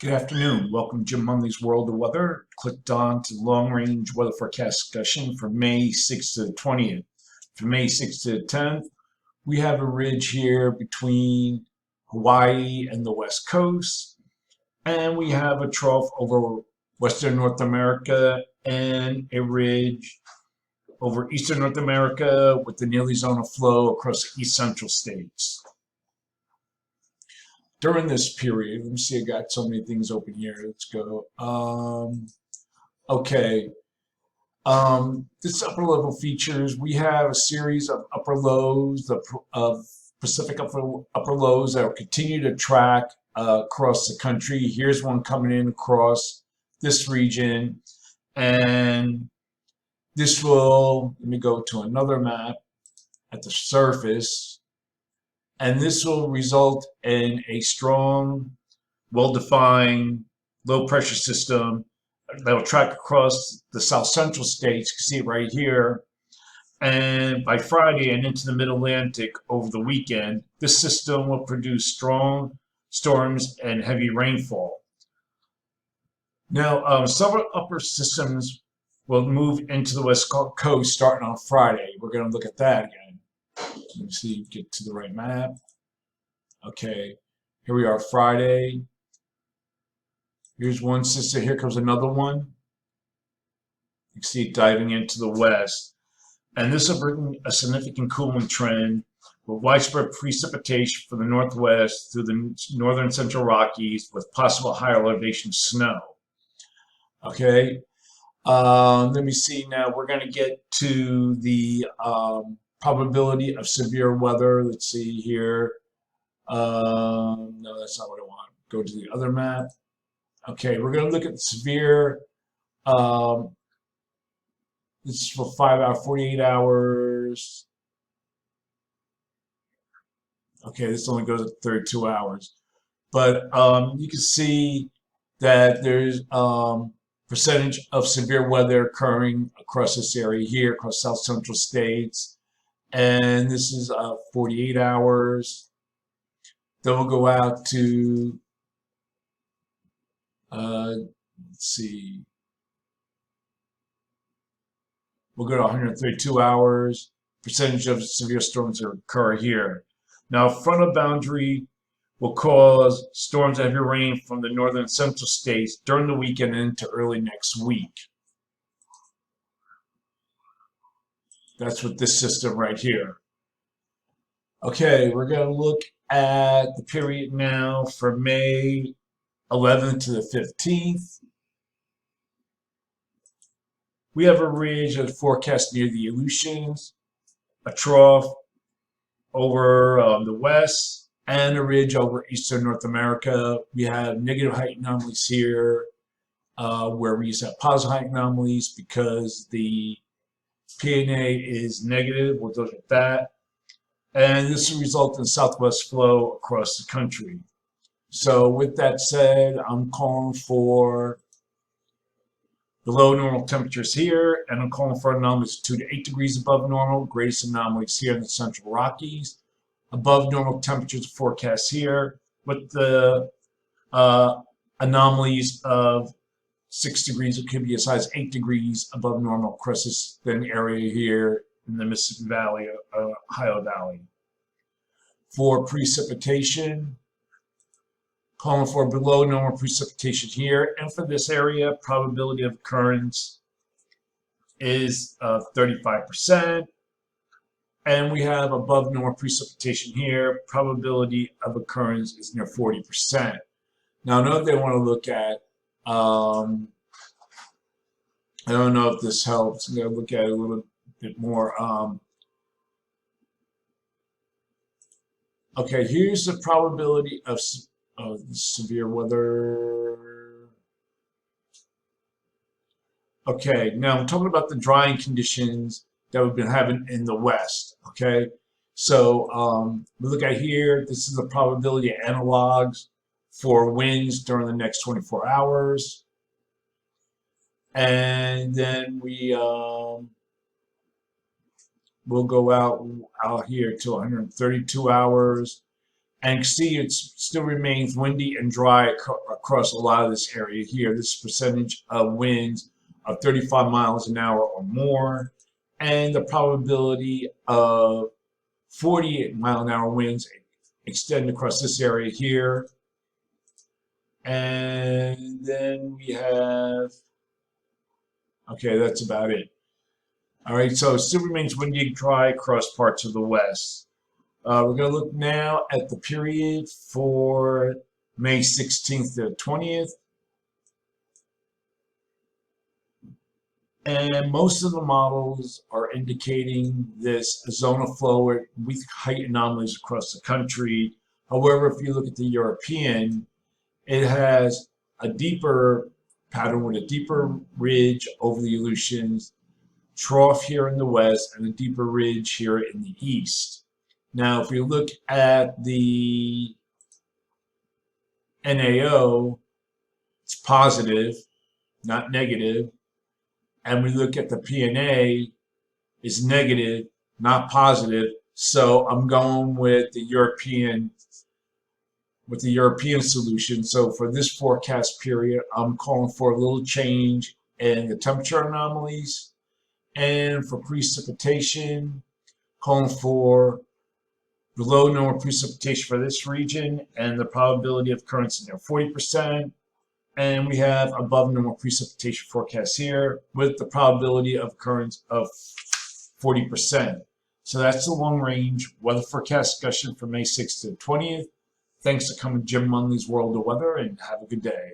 Good afternoon. Welcome to Jim Munley's World of Weather. Clicked on to long-range weather forecast discussion for May 6th to the 20th. For May 6th to the 10th, we have a ridge here between Hawaii and the West Coast, and we have a trough over Western North America and a ridge over Eastern North America with the nearly zone of flow across the East Central states. During this period, let me see, I got so many things open here. Let's go. Okay. This upper level features, we have a series of upper lows, of Pacific upper lows that will continue to track across the country. Here's one coming in across this region. And this will, let me go to another map at the surface. And this will result in a strong, well-defined, low-pressure system that will track across the south central states. You can see it right here. And by Friday and into the mid-Atlantic over the weekend, this system will produce strong storms and heavy rainfall. Now, several upper systems will move into the West Coast starting on Friday. We're going to look at that again. Let me see, get to the right map. Okay, here we are, Friday. Here's one system, here comes another one. You can see it diving into the west. And this will bring a significant cooling trend with widespread precipitation from the northwest through the northern central Rockies with possible higher elevation snow. Okay, let me see now, we're going to get to the probability of severe weather. Let's see here. No, that's not what I want. Go to the other map. Okay, we're going to look at severe. This is for 5 hours, 48 hours. Okay, this only goes at 32 hours. But you can see that there's percentage of severe weather occurring across this area here, across south central states. And this is 48 hours. Then we'll go out to, let's see, we'll go to 132 hours. Percentage of severe storms occur here. Now, frontal boundary will cause storms and heavy rain from the northern and central states during the weekend and into early next week. That's what this system right here. Okay, we're going to look at the period now for May 11th to the 15th. We have a ridge of forecast near the Aleutians, a trough over the west, and a ridge over Eastern North America. We have negative height anomalies here, where we used to have positive height anomalies because the PNA is negative. We'll look at that. And this will result in southwest flow across the country. So with that said, I'm calling for below normal temperatures here, and I'm calling for anomalies 2 to 8 degrees above normal, greatest anomalies here in the central Rockies. Above normal temperatures forecast here, with the anomalies of 6 degrees. It could be as high as 8 degrees above normal across this thin area here in the Mississippi Valley, Ohio Valley. For precipitation, calling for below normal precipitation here. And for this area, probability of occurrence is 35%. And we have above normal precipitation here. Probability of occurrence is near 40%. Now, another thing I want to look at, I don't know if this helps. I'm going to look at it a little bit more. Okay, here's the probability of severe weather. Okay, now I'm talking about the drying conditions that we've been having in the West. Okay, so we look at here, this is the probability of analogs for winds during the next 24 hours. And then we We'll go out here to 132 hours. And see, it still remains windy and dry across a lot of this area here. This percentage of winds of 35 miles an hour or more, and the probability of 48-mile-an-hour winds extend across this area here. And then we have, okay, that's about it. All right, so it still remains windy and dry across parts of the west. We're going to look now at the period for May 16th to 20th. And most of the models are indicating this zone of flow with height anomalies across the country. However, if you look at the European, it has a deeper pattern with a deeper ridge over the Aleutians, trough here in the west, and a deeper ridge here in the east. Now, if you look at the NAO, it's positive, not negative. And we look at the PNA, it's negative, not positive. So I'm going with the European solution. So for this forecast period, I'm calling for a little change in the temperature anomalies. And for precipitation, calling for below normal precipitation for this region, and the probability of occurrence in there 40%. And we have above normal precipitation forecast here with the probability of occurrence of 40%. So that's the long range weather forecast discussion for May 6th to 20th. Thanks for coming to Jim Munley's World of Weather, and have a good day.